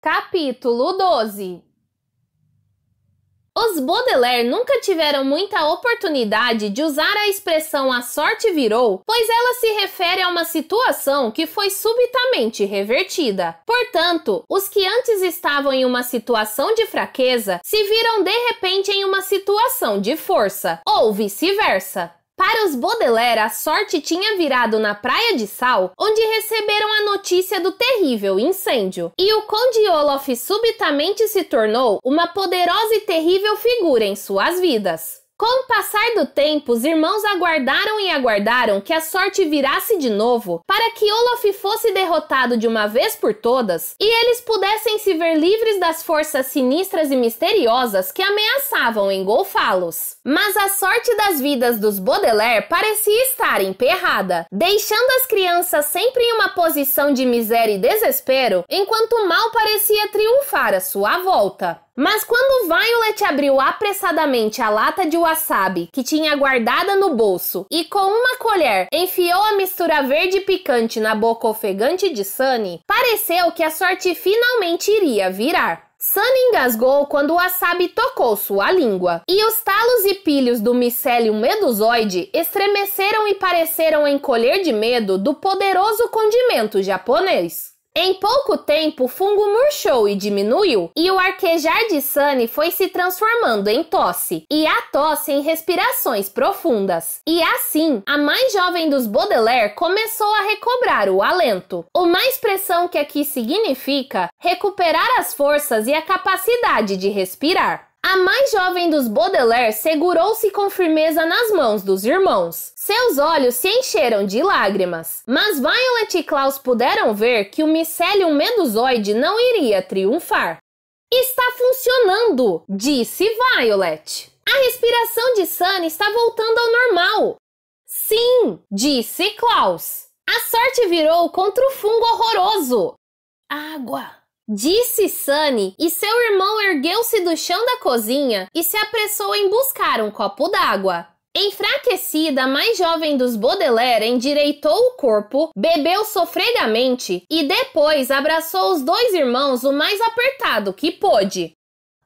Capítulo 12. Os Baudelaire nunca tiveram muita oportunidade de usar a expressão "a sorte virou", pois ela se refere a uma situação que foi subitamente revertida. Portanto, os que antes estavam em uma situação de fraqueza se viram de repente em uma situação de força, ou vice-versa. Para os Baudelaire, a sorte tinha virado na Praia de Sal, onde receberam a notícia do terrível incêndio. E o Conde Olaf subitamente se tornou uma poderosa e terrível figura em suas vidas. Com o passar do tempo, os irmãos aguardaram e aguardaram que a sorte virasse de novo para que Olaf fosse derrotado de uma vez por todas e eles pudessem se ver livres das forças sinistras e misteriosas que ameaçavam engolfá-los. Mas a sorte das vidas dos Baudelaire parecia estar emperrada, deixando as crianças sempre em uma posição de miséria e desespero, enquanto o mal parecia triunfar à sua volta. Mas quando Violet abriu apressadamente a lata de wasabi que tinha guardada no bolso e com uma colher enfiou a mistura verde picante na boca ofegante de Sunny, pareceu que a sorte finalmente iria virar. Sunny engasgou quando o wasabi tocou sua língua, e os talos e pilhos do Mycelium medusoide estremeceram e pareceram encolher de medo do poderoso condimento japonês. Em pouco tempo, o fungo murchou e diminuiu, e o arquejar de Sunny foi se transformando em tosse, e a tosse em respirações profundas. E assim, a mais jovem dos Baudelaire começou a recobrar o alento, uma expressão que aqui significa recuperar as forças e a capacidade de respirar. A mais jovem dos Baudelaire segurou-se com firmeza nas mãos dos irmãos. Seus olhos se encheram de lágrimas, mas Violet e Klaus puderam ver que o Mycelium medusoide não iria triunfar. "Está funcionando", disse Violet. "A respiração de Sunny está voltando ao normal." "Sim", disse Klaus. "A sorte virou contra o fungo horroroso." "Água", disse Sunny, e seu irmão ergueu-se do chão da cozinha e se apressou em buscar um copo d'água. Enfraquecida, a mais jovem dos Baudelaire endireitou o corpo, bebeu sofregamente e depois abraçou os dois irmãos o mais apertado que pôde.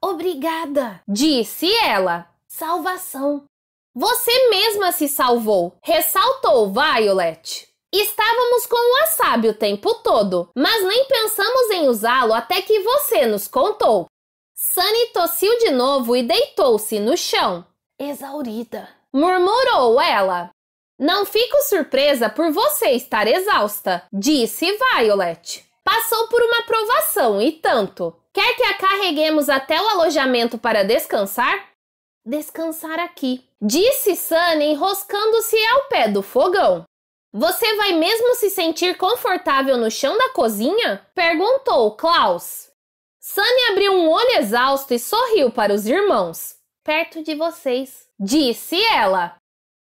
"Obrigada", disse ela. "Salvação." "Você mesma se salvou", ressaltou Violet. "Estávamos com o wasabi o tempo todo, mas nem pensamos em usá-lo até que você nos contou." Sunny tossiu de novo e deitou-se no chão. "Exaurida", murmurou ela. "Não fico surpresa por você estar exausta", disse Violet. "Passou por uma provação e tanto. Quer que a carreguemos até o alojamento para descansar?" "Descansar aqui", disse Sunny, enroscando-se ao pé do fogão. "Você vai mesmo se sentir confortável no chão da cozinha?" perguntou Klaus. Sunny abriu um olho exausto e sorriu para os irmãos. "Perto de vocês", disse ela.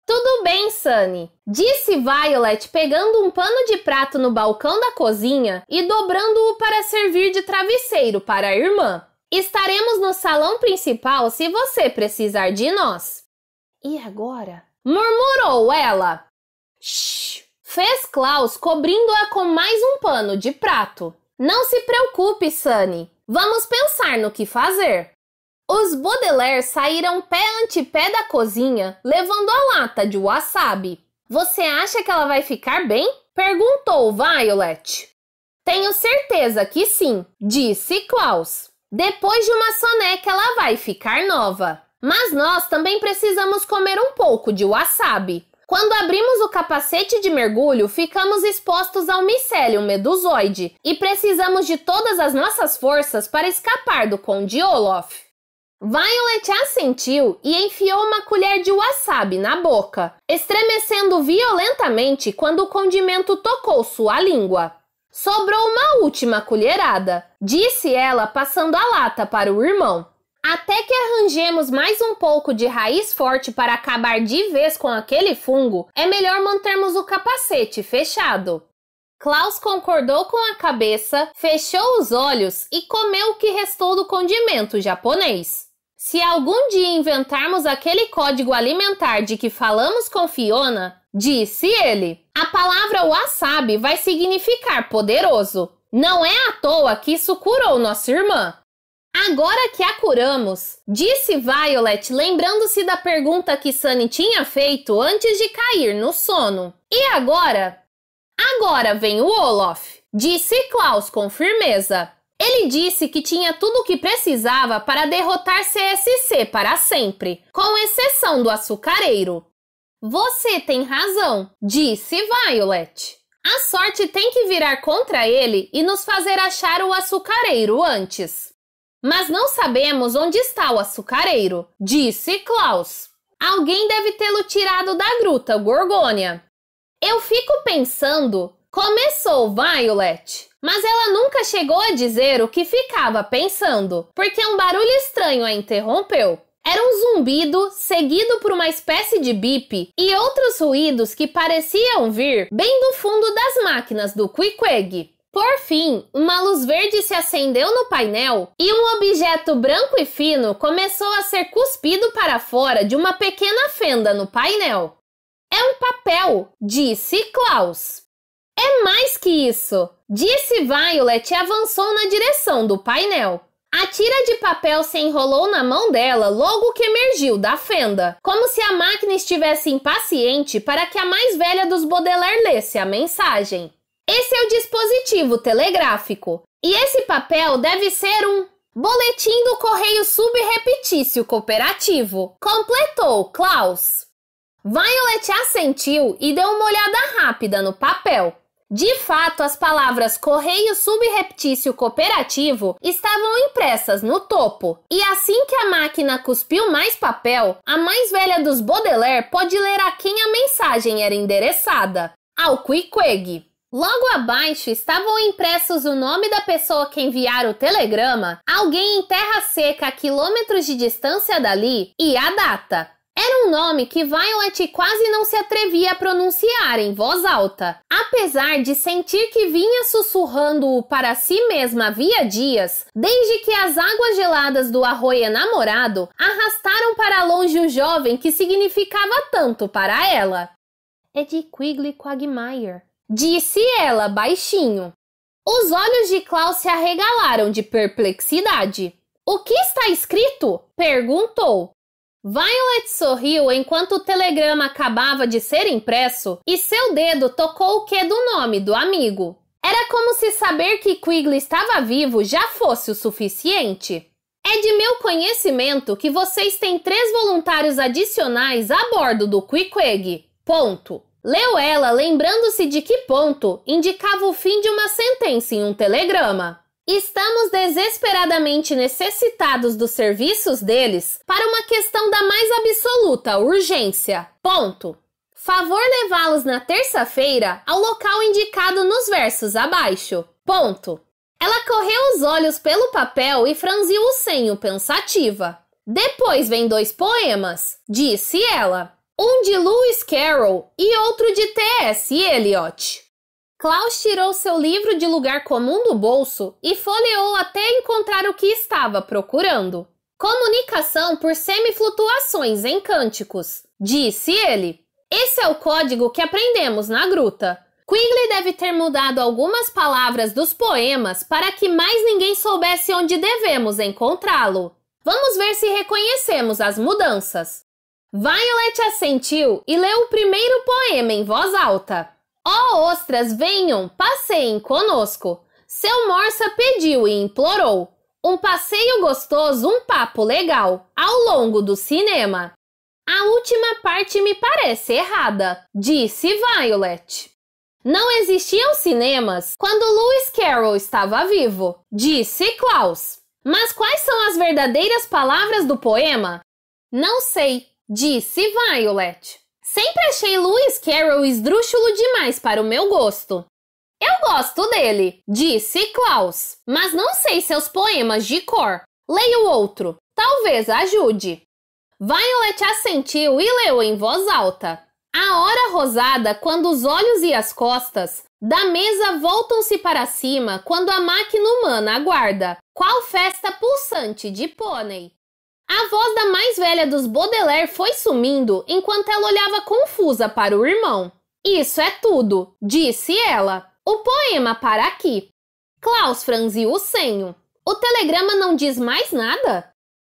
"Tudo bem, Sunny", disse Violet, pegando um pano de prato no balcão da cozinha e dobrando-o para servir de travesseiro para a irmã. "Estaremos no salão principal se você precisar de nós." "E agora?", murmurou ela. "Shh", fez Klaus, cobrindo-a com mais um pano de prato. "Não se preocupe, Sunny. Vamos pensar no que fazer." Os Baudelaire saíram pé ante pé da cozinha, levando a lata de wasabi. "Você acha que ela vai ficar bem?", perguntou Violet. "Tenho certeza que sim", disse Klaus. "Depois de uma soneca ela vai ficar nova. Mas nós também precisamos comer um pouco de wasabi. Quando abrimos o capacete de mergulho, ficamos expostos ao Mycelium medusoide e precisamos de todas as nossas forças para escapar do Conde Olaf." Violet assentiu e enfiou uma colher de wasabi na boca, estremecendo violentamente quando o condimento tocou sua língua. "Sobrou uma última colherada", disse ela, passando a lata para o irmão. "Até que arranjemos mais um pouco de raiz forte para acabar de vez com aquele fungo, é melhor mantermos o capacete fechado." Klaus concordou com a cabeça, fechou os olhos e comeu o que restou do condimento japonês. "Se algum dia inventarmos aquele código alimentar de que falamos com Fiona", disse ele, "a palavra wasabi vai significar poderoso. Não é à toa que isso curou nossa irmã. Agora que a curamos, disse Violet, lembrando-se da pergunta que Sunny tinha feito antes de cair no sono. E agora? Agora vem o Olaf, disse Klaus com firmeza. Ele disse que tinha tudo o que precisava para derrotar CSC para sempre, com exceção do açucareiro. Você tem razão, disse Violet. A sorte tem que virar contra ele e nos fazer achar o açucareiro antes. Mas não sabemos onde está o açucareiro, disse Klaus. Alguém deve tê-lo tirado da gruta Gorgônia. Eu fico pensando... Começou Violet, mas ela nunca chegou a dizer o que ficava pensando, porque um barulho estranho a interrompeu. Era um zumbido, seguido por uma espécie de bip e outros ruídos que pareciam vir bem do fundo das máquinas do Queequeg. Por fim, uma luz verde se acendeu no painel e um objeto branco e fino começou a ser cuspido para fora de uma pequena fenda no painel. É um papel, disse Klaus. É mais que isso, disse Violet e avançou na direção do painel. A tira de papel se enrolou na mão dela logo que emergiu da fenda, como se a máquina estivesse impaciente para que a mais velha dos Baudelaire lesse a mensagem. Esse é o dispositivo telegráfico, e esse papel deve ser um boletim do Correio Subrepetício Cooperativo, completou Klaus. Violet assentiu e deu uma olhada rápida no papel. De fato, as palavras Correio Subrepetício Cooperativo estavam impressas no topo. E assim que a máquina cuspiu mais papel, a mais velha dos Baudelaire pôde ler a quem a mensagem era endereçada, ao Queequeg. Logo abaixo estavam impressos o nome da pessoa que enviara o telegrama, alguém em terra seca a quilômetros de distância dali e a data. Era um nome que Violet quase não se atrevia a pronunciar em voz alta, apesar de sentir que vinha sussurrando-o para si mesma havia dias, desde que as águas geladas do arroio enamorado arrastaram para longe o jovem que significava tanto para ela. É de Quigley Quagmire, disse ela baixinho. Os olhos de Klaus se arregalaram de perplexidade. O que está escrito? Perguntou. Violet sorriu enquanto o telegrama acabava de ser impresso e seu dedo tocou o Q do nome do amigo. Era como se saber que Quigley estava vivo já fosse o suficiente. É de meu conhecimento que vocês têm 3 voluntários adicionais a bordo do Queequeg. Ponto. Leu ela lembrando-se de que ponto indicava o fim de uma sentença em um telegrama. Estamos desesperadamente necessitados dos serviços deles para uma questão da mais absoluta urgência. Ponto. Favor levá-los na terça-feira ao local indicado nos versos abaixo. Ponto. Ela correu os olhos pelo papel e franziu o senho pensativa. Depois vem 2 poemas, disse ela. Um de Lewis Carroll e outro de T.S. Eliot. Klaus tirou seu livro de lugar comum do bolso e folheou até encontrar o que estava procurando. Comunicação por semiflutuações em cânticos, disse ele. Esse é o código que aprendemos na gruta. Quigley deve ter mudado algumas palavras dos poemas para que mais ninguém soubesse onde devemos encontrá-lo. Vamos ver se reconhecemos as mudanças. Violet assentiu e leu o primeiro poema em voz alta. Ó ostras, venham, passeiem conosco. Seu morsa pediu e implorou. Um passeio gostoso, um papo legal, ao longo do cinema. A última parte me parece errada, disse Violet. Não existiam cinemas quando Lewis Carroll estava vivo, disse Klaus. Mas quais são as verdadeiras palavras do poema? Não sei, disse Violet. Sempre achei Lewis Carroll esdrúxulo demais para o meu gosto. Eu gosto dele, disse Klaus, mas não sei seus poemas de cor. Leia o outro, talvez ajude. Violet assentiu e leu em voz alta. A hora rosada quando os olhos e as costas da mesa voltam-se para cima quando a máquina humana aguarda, qual festa pulsante de pônei. A voz da mais velha dos Baudelaire foi sumindo enquanto ela olhava confusa para o irmão. Isso é tudo, disse ela. O poema para aqui. Klaus franziu o senho. O telegrama não diz mais nada?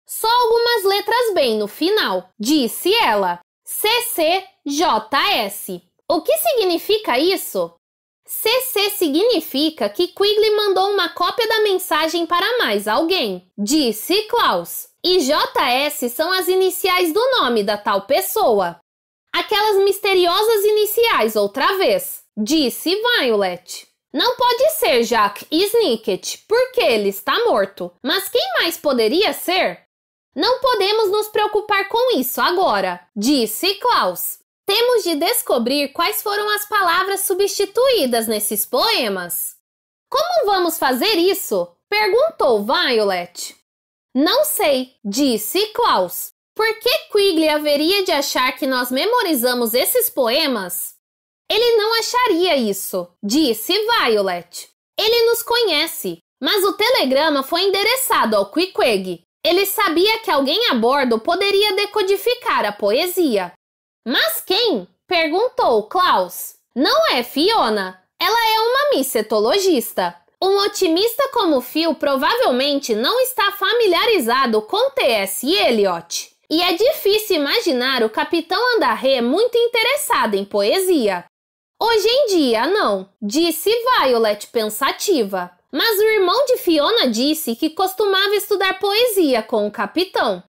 Só algumas letras bem no final, disse ela. CCJS. O que significa isso? CC significa que Quigley mandou uma cópia da mensagem para mais alguém, disse Klaus. E JS são as iniciais do nome da tal pessoa. Aquelas misteriosas iniciais outra vez, disse Violet. Não pode ser Jack Snicket, porque ele está morto. Mas quem mais poderia ser? Não podemos nos preocupar com isso agora, disse Klaus. Temos de descobrir quais foram as palavras substituídas nesses poemas. Como vamos fazer isso? Perguntou Violet. Não sei, disse Klaus. Por que Quigley haveria de achar que nós memorizamos esses poemas? Ele não acharia isso, disse Violet. Ele nos conhece, mas o telegrama foi endereçado ao Queequeg. Ele sabia que alguém a bordo poderia decodificar a poesia. Mas quem? Perguntou Klaus. Não é Fiona. Ela é uma micetologista. Um otimista como Phil provavelmente não está familiarizado com T.S. Eliot. E é difícil imaginar o Capitão Andarré muito interessado em poesia. Hoje em dia, não, disse Violet pensativa. Mas o irmão de Fiona disse que costumava estudar poesia com o capitão.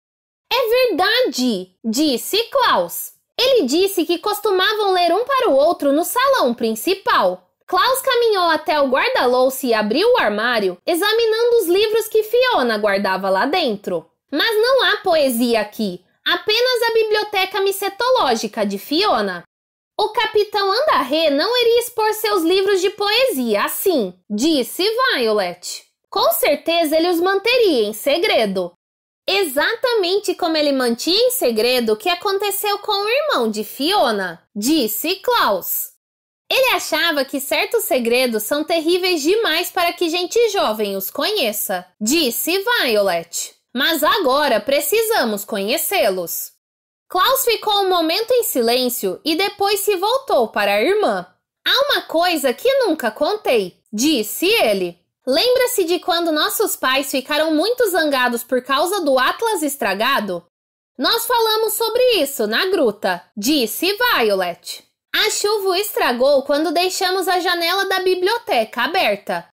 É verdade, disse Klaus. Ele disse que costumavam ler um para o outro no salão principal. Klaus caminhou até o guarda-louça e abriu o armário, examinando os livros que Fiona guardava lá dentro. Mas não há poesia aqui, apenas a biblioteca micetológica de Fiona. O Capitão Andarré não iria expor seus livros de poesia assim, disse Violet. Com certeza ele os manteria em segredo. Exatamente como ele mantinha em segredo o que aconteceu com o irmão de Fiona, disse Klaus. Ele achava que certos segredos são terríveis demais para que gente jovem os conheça, disse Violet. Mas agora precisamos conhecê-los. Klaus ficou um momento em silêncio e depois se voltou para a irmã. Há uma coisa que nunca contei, disse ele. Lembra-se de quando nossos pais ficaram muito zangados por causa do Atlas estragado? Nós falamos sobre isso na gruta, disse Violet. A chuva o estragou quando deixamos a janela da biblioteca aberta.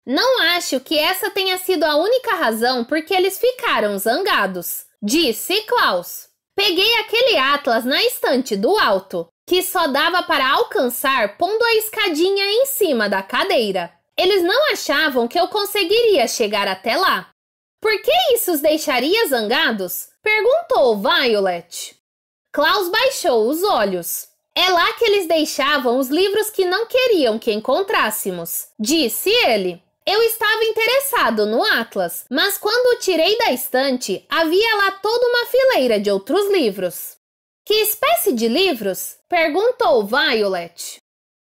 Não acho que essa tenha sido a única razão por que eles ficaram zangados, disse Klaus. Peguei aquele atlas na estante do alto, que só dava para alcançar pondo a escadinha em cima da cadeira. Eles não achavam que eu conseguiria chegar até lá. Por que isso os deixaria zangados? Perguntou Violet. Klaus baixou os olhos. É lá que eles deixavam os livros que não queriam que encontrássemos, disse ele. Eu estava interessado no Atlas, mas quando o tirei da estante, havia lá toda uma fileira de outros livros. Que espécie de livros? Perguntou Violet.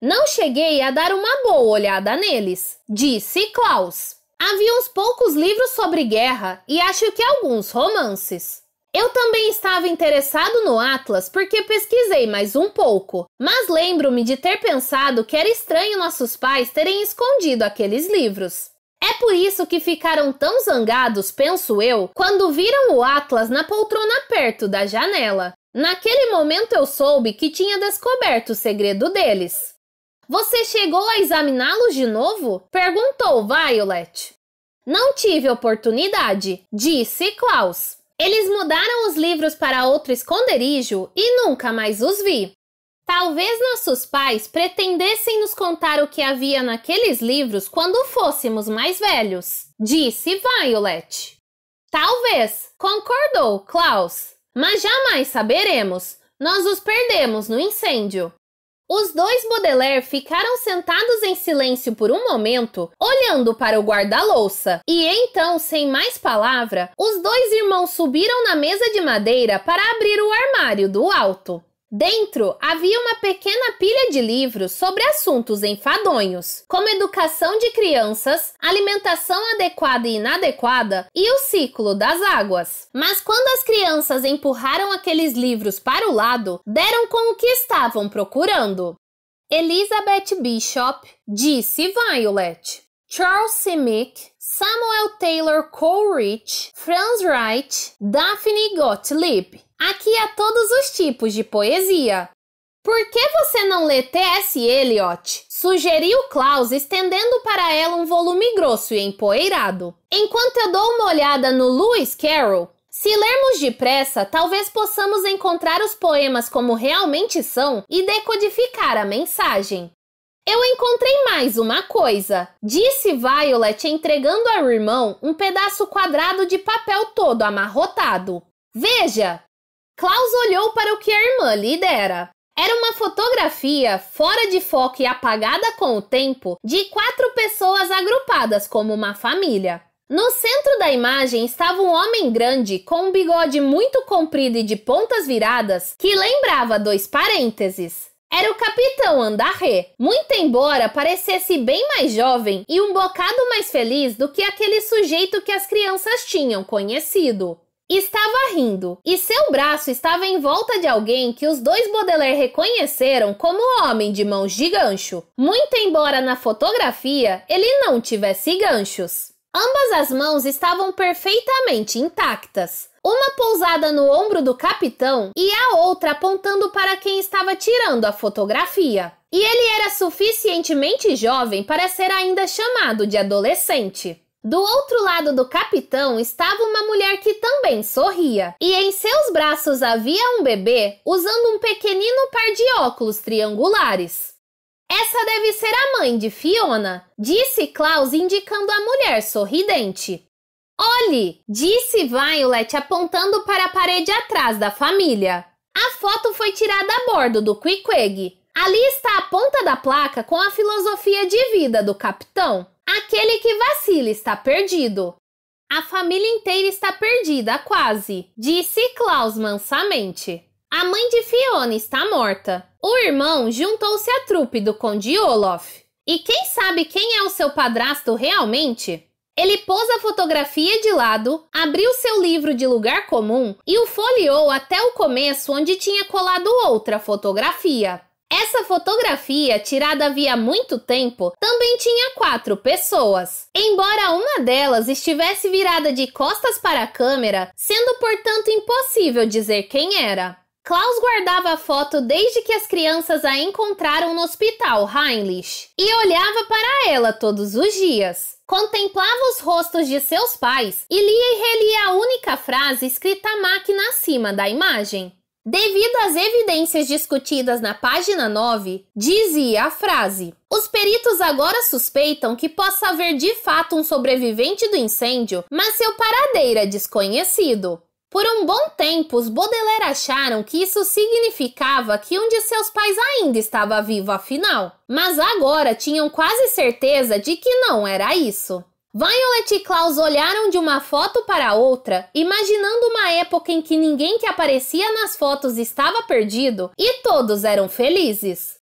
Não cheguei a dar uma boa olhada neles, disse Klaus. Havia uns poucos livros sobre guerra e acho que alguns romances. Eu também estava interessado no Atlas porque pesquisei mais um pouco, mas lembro-me de ter pensado que era estranho nossos pais terem escondido aqueles livros. É por isso que ficaram tão zangados, penso eu, quando viram o Atlas na poltrona perto da janela. Naquele momento eu soube que tinha descoberto o segredo deles. Você chegou a examiná-los de novo? Perguntou Violet. Não tive oportunidade, disse Klaus. Eles mudaram os livros para outro esconderijo e nunca mais os vi. Talvez nossos pais pretendessem nos contar o que havia naqueles livros quando fôssemos mais velhos, disse Violet. Talvez, concordou Klaus, mas jamais saberemos. Nós os perdemos no incêndio. Os dois Baudelaire ficaram sentados em silêncio por um momento, olhando para o guarda-louça. E então, sem mais palavra, os dois irmãos subiram na mesa de madeira para abrir o armário do alto. Dentro havia uma pequena pilha de livros sobre assuntos enfadonhos, como educação de crianças, alimentação adequada e inadequada e o ciclo das águas. Mas quando as crianças empurraram aqueles livros para o lado, deram com o que estavam procurando. Elizabeth Bishop, disse Violet. Charles Simic, Samuel Taylor Coleridge, Franz Wright, Daphne Gottlieb. Aqui há todos os tipos de poesia. Por que você não lê T.S. Eliot? Sugeriu Klaus, estendendo para ela um volume grosso e empoeirado. Enquanto eu dou uma olhada no Lewis Carroll, se lermos depressa, talvez possamos encontrar os poemas como realmente são e decodificar a mensagem. Eu encontrei mais uma coisa, disse Violet, entregando ao irmão um pedaço quadrado de papel todo amarrotado. Veja! Klaus olhou para o que a irmã lhe dera. Era uma fotografia, fora de foco e apagada com o tempo, de 4 pessoas agrupadas como uma família. No centro da imagem estava um homem grande, com um bigode muito comprido e de pontas viradas, que lembrava 2 parênteses. Era o Capitão Andarré, muito embora parecesse bem mais jovem e um bocado mais feliz do que aquele sujeito que as crianças tinham conhecido. Estava rindo, e seu braço estava em volta de alguém que os 2 Baudelaire reconheceram como o homem de mãos de gancho, muito embora na fotografia ele não tivesse ganchos. Ambas as mãos estavam perfeitamente intactas, uma pousada no ombro do capitão e a outra apontando para quem estava tirando a fotografia. E ele era suficientemente jovem para ser ainda chamado de adolescente. Do outro lado do capitão estava uma mulher que também sorria, e em seus braços havia um bebê usando um pequenino par de óculos triangulares. Essa deve ser a mãe de Fiona, disse Klaus, indicando a mulher sorridente. Olhe, disse Violet, apontando para a parede atrás da família. A foto foi tirada a bordo do Queequeg. Ali está a ponta da placa com a filosofia de vida do capitão. Aquele que vacila está perdido. A família inteira está perdida, quase, disse Klaus mansamente. A mãe de Fiona está morta. O irmão juntou-se à trupe do Conde Olof. E quem sabe quem é o seu padrasto realmente? Ele pôs a fotografia de lado, abriu seu livro de lugar comum e o folheou até o começo, onde tinha colado outra fotografia. Essa fotografia, tirada havia muito tempo, também tinha 4 pessoas. Embora uma delas estivesse virada de costas para a câmera, sendo portanto impossível dizer quem era. Klaus guardava a foto desde que as crianças a encontraram no hospital Heinrich e olhava para ela todos os dias. Contemplava os rostos de seus pais e lia e relia a única frase escrita à máquina acima da imagem. Devido às evidências discutidas na página 9, dizia a frase: os peritos agora suspeitam que possa haver de fato um sobrevivente do incêndio, mas seu paradeiro é desconhecido. Por um bom tempo, os Baudelaire acharam que isso significava que um de seus pais ainda estava vivo afinal, mas agora tinham quase certeza de que não era isso. Violet e Klaus olharam de uma foto para outra, imaginando uma época em que ninguém que aparecia nas fotos estava perdido e todos eram felizes.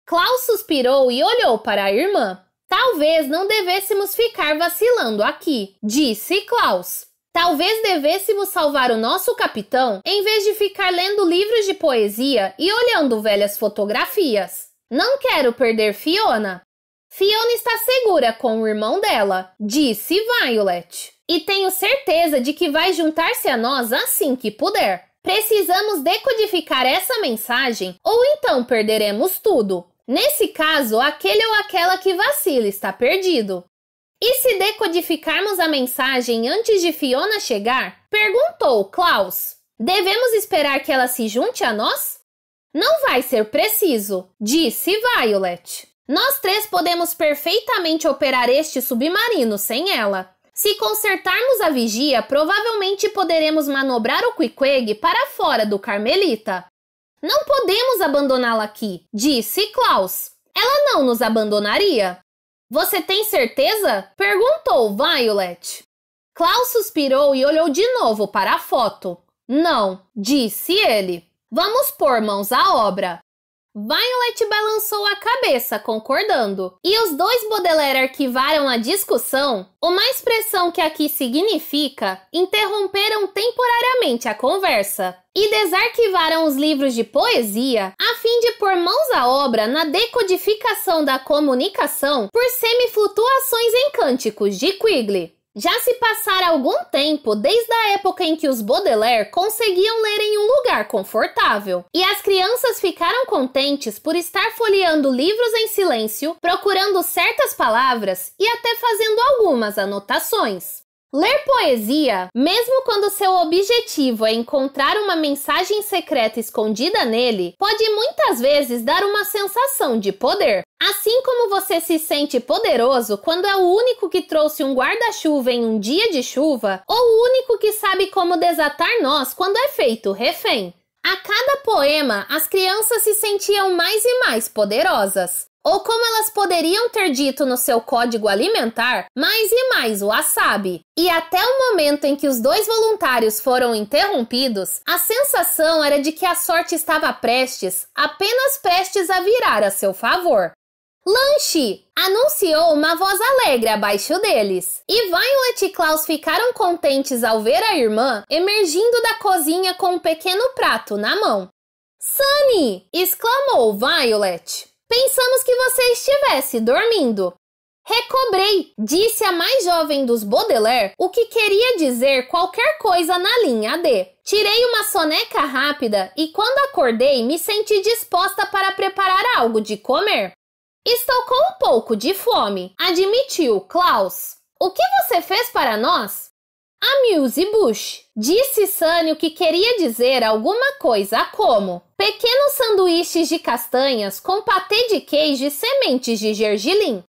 Klaus suspirou e olhou para a irmã. Talvez não devêssemos ficar vacilando aqui, disse Klaus. Talvez devêssemos salvar o nosso capitão em vez de ficar lendo livros de poesia e olhando velhas fotografias. Não quero perder Fiona. Fiona está segura com o irmão dela, disse Violet. E tenho certeza de que vai juntar-se a nós assim que puder. Precisamos decodificar essa mensagem ou então perderemos tudo. Nesse caso, aquele ou aquela que vacila está perdido. E se decodificarmos a mensagem antes de Fiona chegar? Perguntou Klaus. Devemos esperar que ela se junte a nós? Não vai ser preciso, disse Violet. Nós 3 podemos perfeitamente operar este submarino sem ela. Se consertarmos a vigia, provavelmente poderemos manobrar o Queequeg para fora do Carmelita. Não podemos abandoná-la aqui, disse Klaus. Ela não nos abandonaria. Você tem certeza? Perguntou Violet. Klaus suspirou e olhou de novo para a foto. Não, disse ele. Vamos pôr mãos à obra. Violet balançou a cabeça, concordando. E os dois Baudelaire arquivaram a discussão, uma expressão que aqui significa interromperam temporariamente a conversa, e desarquivaram os livros de poesia a fim de pôr mãos à obra na decodificação da comunicação por semiflutuações em cânticos de Quigley. Já se passara algum tempo desde a época em que os Baudelaire conseguiam ler em um lugar confortável, e as crianças ficaram contentes por estar folheando livros em silêncio, procurando certas palavras e até fazendo algumas anotações. Ler poesia, mesmo quando seu objetivo é encontrar uma mensagem secreta escondida nele, pode muitas vezes dar uma sensação de poder. Assim como você se sente poderoso quando é o único que trouxe um guarda-chuva em um dia de chuva, ou o único que sabe como desatar nós quando é feito refém. A cada poema, as crianças se sentiam mais e mais poderosas. Ou como elas poderiam ter dito no seu código alimentar, mais e mais wasabi. E até o momento em que os dois voluntários foram interrompidos, a sensação era de que a sorte estava prestes, apenas prestes a virar a seu favor. Lanche! Anunciou uma voz alegre abaixo deles. E Violet e Klaus ficaram contentes ao ver a irmã emergindo da cozinha com um pequeno prato na mão. Sunny! Exclamou Violet. Pensamos que você estivesse dormindo. Recobrei, disse a mais jovem dos Baudelaire, o que queria dizer qualquer coisa na linha D. Tirei uma soneca rápida e quando acordei me senti disposta para preparar algo de comer. Estou com um pouco de fome, admitiu Klaus. O que você fez para nós? Amuse-bouche, disse Sunny, o que queria dizer alguma coisa como pequenos sanduíches de castanhas com patê de queijo e sementes de gergelim.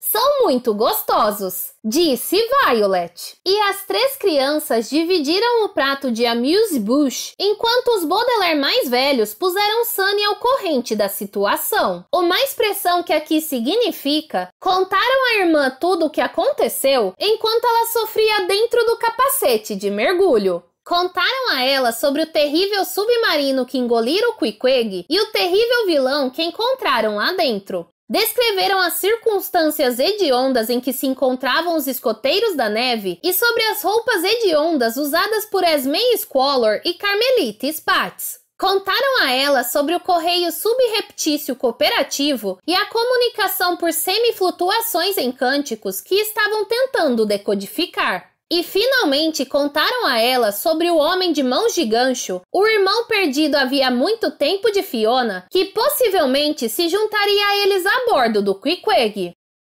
São muito gostosos, disse Violet. E as três crianças dividiram o prato de amuse-bouche, enquanto os Baudelaire mais velhos puseram Sunny ao corrente da situação. Uma expressão que aqui significa contaram à irmã tudo o que aconteceu enquanto ela sofria dentro do capacete de mergulho. Contaram a ela sobre o terrível submarino que engolira o Queequeg e o terrível vilão que encontraram lá dentro. Descreveram as circunstâncias hediondas em que se encontravam os escoteiros da neve e sobre as roupas hediondas usadas por Esme Squalor e Carmelite Spatz. Contaram a ela sobre o correio subreptício cooperativo e a comunicação por semiflutuações em cânticos que estavam tentando decodificar. E finalmente contaram a ela sobre o homem de mãos de gancho, o irmão perdido havia muito tempo de Fiona, que possivelmente se juntaria a eles a bordo do Queequeg.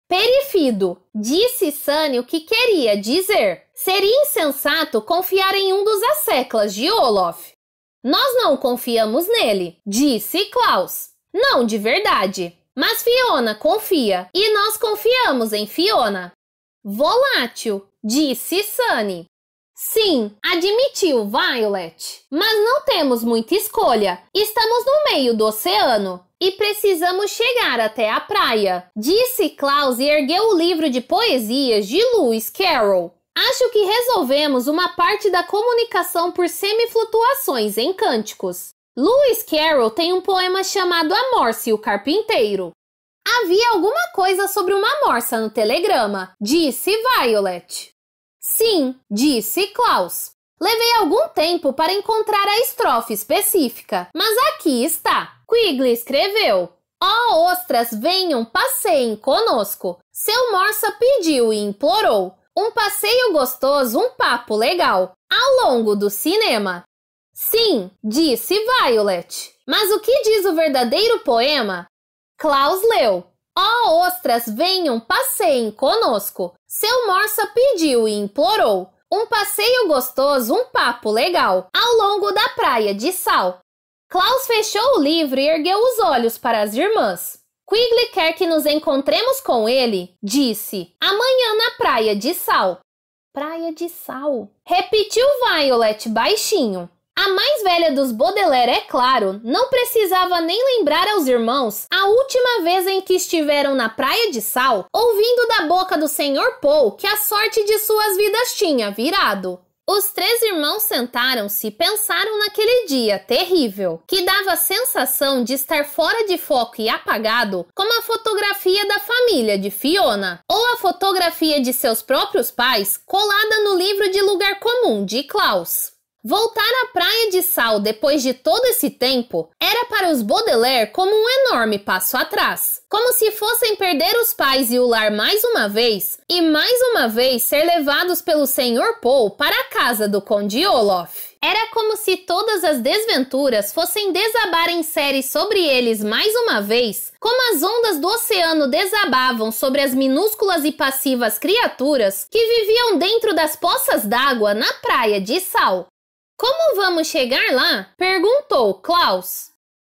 Perifido, disse Sunny o que queria dizer. Seria insensato confiar em um dos asseclas de Olaf. Nós não confiamos nele, disse Klaus. Não de verdade. Mas Fiona confia, e nós confiamos em Fiona. Volátil, disse Sunny. Sim, admitiu Violet. Mas não temos muita escolha. Estamos no meio do oceano e precisamos chegar até a praia, disse Klaus e ergueu o livro de poesias de Lewis Carroll. Acho que resolvemos uma parte da comunicação por semiflutuações em cânticos. Lewis Carroll tem um poema chamado A Morsa e o Carpinteiro. Havia alguma coisa sobre uma morsa no telegrama, disse Violet. Sim, disse Klaus. Levei algum tempo para encontrar a estrofe específica, mas aqui está. Quigley escreveu: Ó ostras, venham, passeiem conosco. Seu morsa pediu e implorou. Um passeio gostoso, um papo legal, ao longo do cinema. Sim, disse Violet. Mas o que diz o verdadeiro poema? Klaus leu. Ó ostras, venham, passeiem conosco. Seu morsa pediu e implorou. Um passeio gostoso, um papo legal, ao longo da praia de sal. Klaus fechou o livro e ergueu os olhos para as irmãs. Quigley quer que nos encontremos com ele, disse, amanhã na praia de sal. Praia de sal, repetiu Violet baixinho. A mais velha dos Baudelaire, é claro, não precisava nem lembrar aos irmãos a última vez em que estiveram na Praia de Sal, ouvindo da boca do Sr. Paul que a sorte de suas vidas tinha virado. Os 3 irmãos sentaram-se e pensaram naquele dia terrível, que dava a sensação de estar fora de foco e apagado, como a fotografia da família de Fiona, ou a fotografia de seus próprios pais colada no livro de lugar comum de Klaus. Voltar à Praia de Sal depois de todo esse tempo era para os Baudelaire como um enorme passo atrás, como se fossem perder os pais e o lar mais uma vez, e mais uma vez ser levados pelo Sr. Paul para a casa do Conde Olaf. Era como se todas as desventuras fossem desabar em série sobre eles mais uma vez, como as ondas do oceano desabavam sobre as minúsculas e passivas criaturas que viviam dentro das poças d'água na Praia de Sal. Como vamos chegar lá? Perguntou Klaus.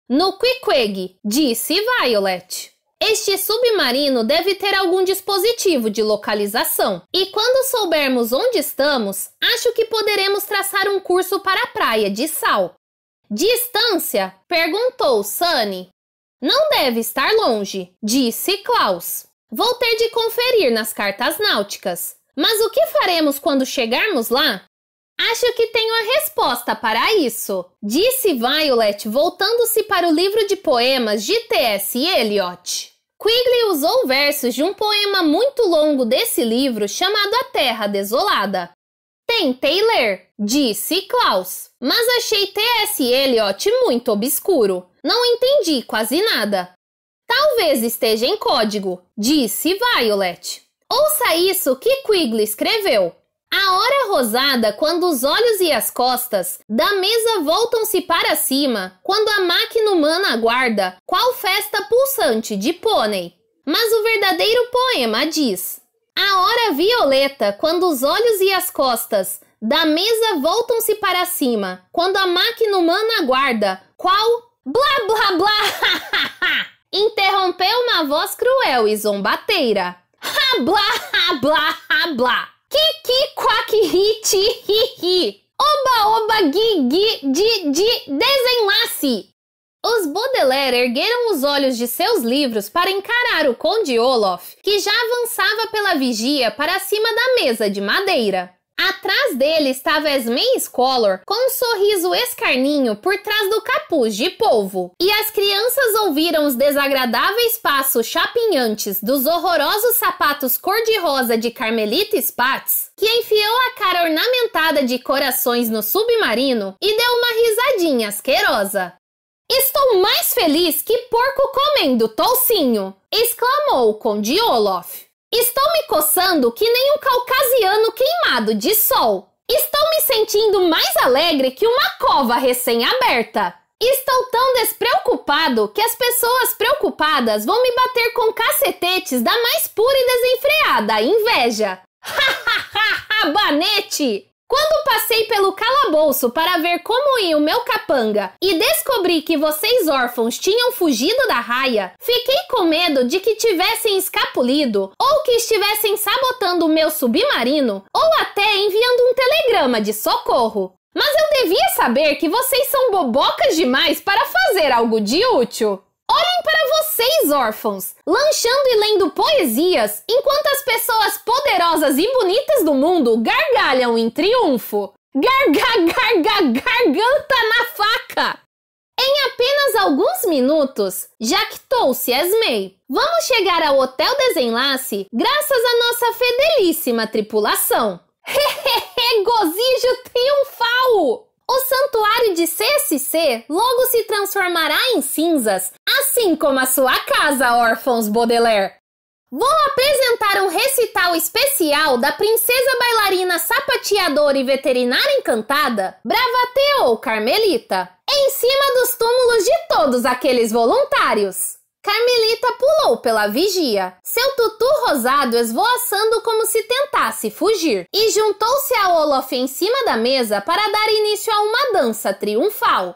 No Queequeg, disse Violet. Este submarino deve ter algum dispositivo de localização, e quando soubermos onde estamos, acho que poderemos traçar um curso para a Praia de Sal. Distância? Perguntou Sunny. Não deve estar longe, disse Klaus. Vou ter de conferir nas cartas náuticas. Mas o que faremos quando chegarmos lá? Acho que tenho a resposta para isso, disse Violet, voltando-se para o livro de poemas de T.S. Eliot. Quigley usou versos de um poema muito longo desse livro chamado A Terra Desolada. Tentei ler, disse Klaus, mas achei T.S. Eliot muito obscuro. Não entendi quase nada. Talvez esteja em código, disse Violet. Ouça isso que Quigley escreveu. A hora rosada, quando os olhos e as costas da mesa voltam-se para cima, quando a máquina humana aguarda, qual festa pulsante de pônei. Mas o verdadeiro poema diz: a hora violeta, quando os olhos e as costas da mesa voltam-se para cima, quando a máquina humana aguarda, qual... Blá, blá, blá, interrompeu uma voz cruel e zombateira. Ha, blá, ha, blá, ha, blá. Kiki, quack, hit, hi, hi. Oba, oba, gi, gi, desenlace. Os Baudelaire ergueram os olhos de seus livros para encarar o Conde Olaf, que já avançava pela vigia para cima da mesa de madeira. Atrás dele estava Esme Scholar, com um sorriso escarninho por trás do capuz de polvo. E as crianças ouviram os desagradáveis passos chapinhantes dos horrorosos sapatos cor-de-rosa de Carmelita Spatz, que enfiou a cara ornamentada de corações no submarino e deu uma risadinha asquerosa. Estou mais feliz que porco comendo toucinho, exclamou o Conde Olaf. Estou me coçando que nem um caucasiano queimado de sol. Estou me sentindo mais alegre que uma cova recém-aberta. Estou tão despreocupado que as pessoas preocupadas vão me bater com cacetetes da mais pura e desenfreada inveja. Banete! Quando passei pelo calabouço para ver como ia o meu capanga e descobri que vocês órfãos tinham fugido da raia, fiquei com medo de que tivessem escapulido ou que estivessem sabotando o meu submarino ou até enviando um telegrama de socorro. Mas eu devia saber que vocês são bobocas demais para fazer algo de útil. Olhem para vocês, órfãos, lanchando e lendo poesias, enquanto as pessoas poderosas e bonitas do mundo gargalham em triunfo. Garganta na faca! Em apenas alguns minutos, jactou-se Esme. Vamos chegar ao Hotel Desenlace graças à nossa fidelíssima tripulação. Gozijo triunfal! O santuário de CSC logo se transformará em cinzas, assim como a sua casa, órfãos Baudelaire. Vou apresentar um recital especial da princesa bailarina sapateadora e veterinária encantada, Bravateou Carmelita, em cima dos túmulos de todos aqueles voluntários. Carmelita pulou pela vigia, seu tutu rosado esvoaçando como se tentasse fugir, e juntou-se a Olaf em cima da mesa para dar início a uma dança triunfal.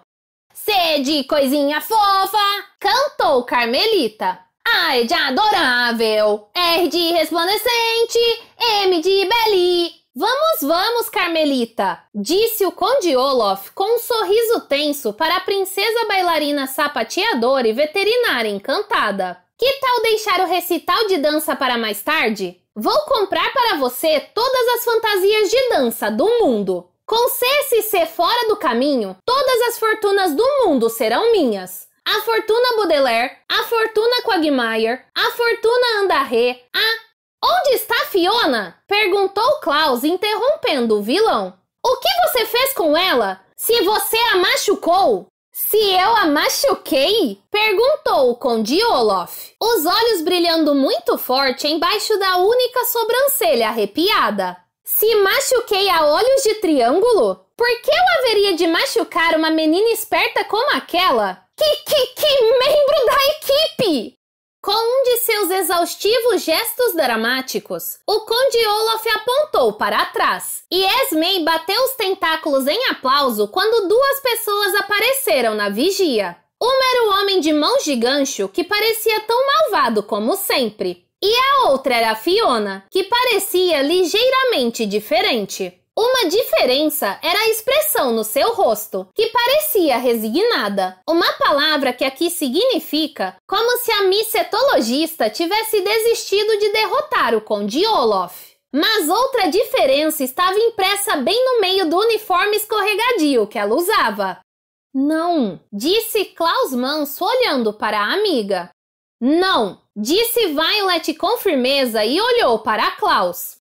Sede, coisinha fofa! Cantou Carmelita. Ai de adorável, R de resplandecente, M de beli. Vamos, Carmelita, disse o Conde Olaf com um sorriso tenso para a princesa bailarina sapateadora e veterinária encantada. Que tal deixar o recital de dança para mais tarde? Vou comprar para você todas as fantasias de dança do mundo. Com C e C fora do caminho, todas as fortunas do mundo serão minhas. A fortuna Baudelaire, a fortuna Quagmire, a fortuna Andaré, Onde está Fiona? Perguntou Klaus, interrompendo o vilão. O que você fez com ela? Se você a machucou? Se eu a machuquei? Perguntou o Conde Olaf, os olhos brilhando muito forte embaixo da única sobrancelha arrepiada. Se machuquei a olhos de triângulo? Por que eu haveria de machucar uma menina esperta como aquela? Que membro da equipe! Com um de seus exaustivos gestos dramáticos, o Conde Olaf apontou para trás, e Esmei bateu os tentáculos em aplauso quando duas pessoas apareceram na vigia. Uma era o homem de mãos de gancho, que parecia tão malvado como sempre, e a outra era a Fiona, que parecia ligeiramente diferente. Uma diferença era a expressão no seu rosto, que parecia resignada, uma palavra que aqui significa como se a micetologista tivesse desistido de derrotar o Conde Olaf. Mas outra diferença estava impressa bem no meio do uniforme escorregadio que ela usava. Não, disse Klaus Manso olhando para a amiga. Não, disse Violet com firmeza e olhou para Klaus.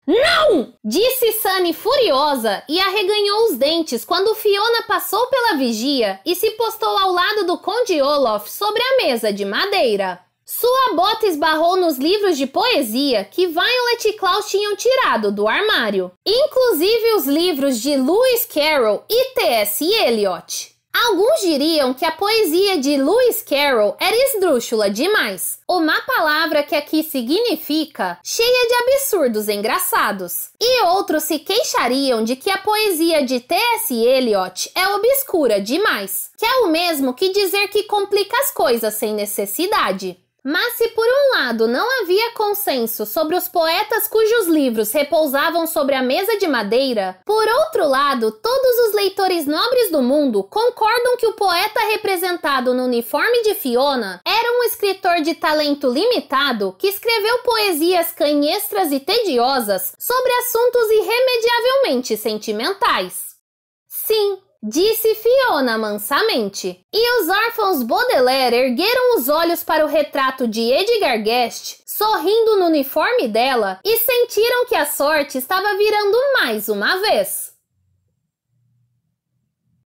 Não! Disse Sunny furiosa e arreganhou os dentes quando Fiona passou pela vigia e se postou ao lado do Conde Olaf sobre a mesa de madeira. Sua bota esbarrou nos livros de poesia que Violet e Klaus tinham tirado do armário, inclusive os livros de Lewis Carroll e T.S. Eliot. Alguns diriam que a poesia de Lewis Carroll era esdrúxula demais, uma palavra que aqui significa cheia de absurdos engraçados. E outros se queixariam de que a poesia de T.S. Eliot é obscura demais, que é o mesmo que dizer que complica as coisas sem necessidade. Mas se por um lado não havia consenso sobre os poetas cujos livros repousavam sobre a mesa de madeira, por outro lado, todos os leitores nobres do mundo concordam que o poeta representado no uniforme de Fiona era um escritor de talento limitado que escreveu poesias canhestras e tediosas sobre assuntos irremediavelmente sentimentais. Sim, disse Fiona mansamente. E os órfãos Baudelaire ergueram os olhos para o retrato de Edgar Guest, sorrindo no uniforme dela, e sentiram que a sorte estava virando mais uma vez.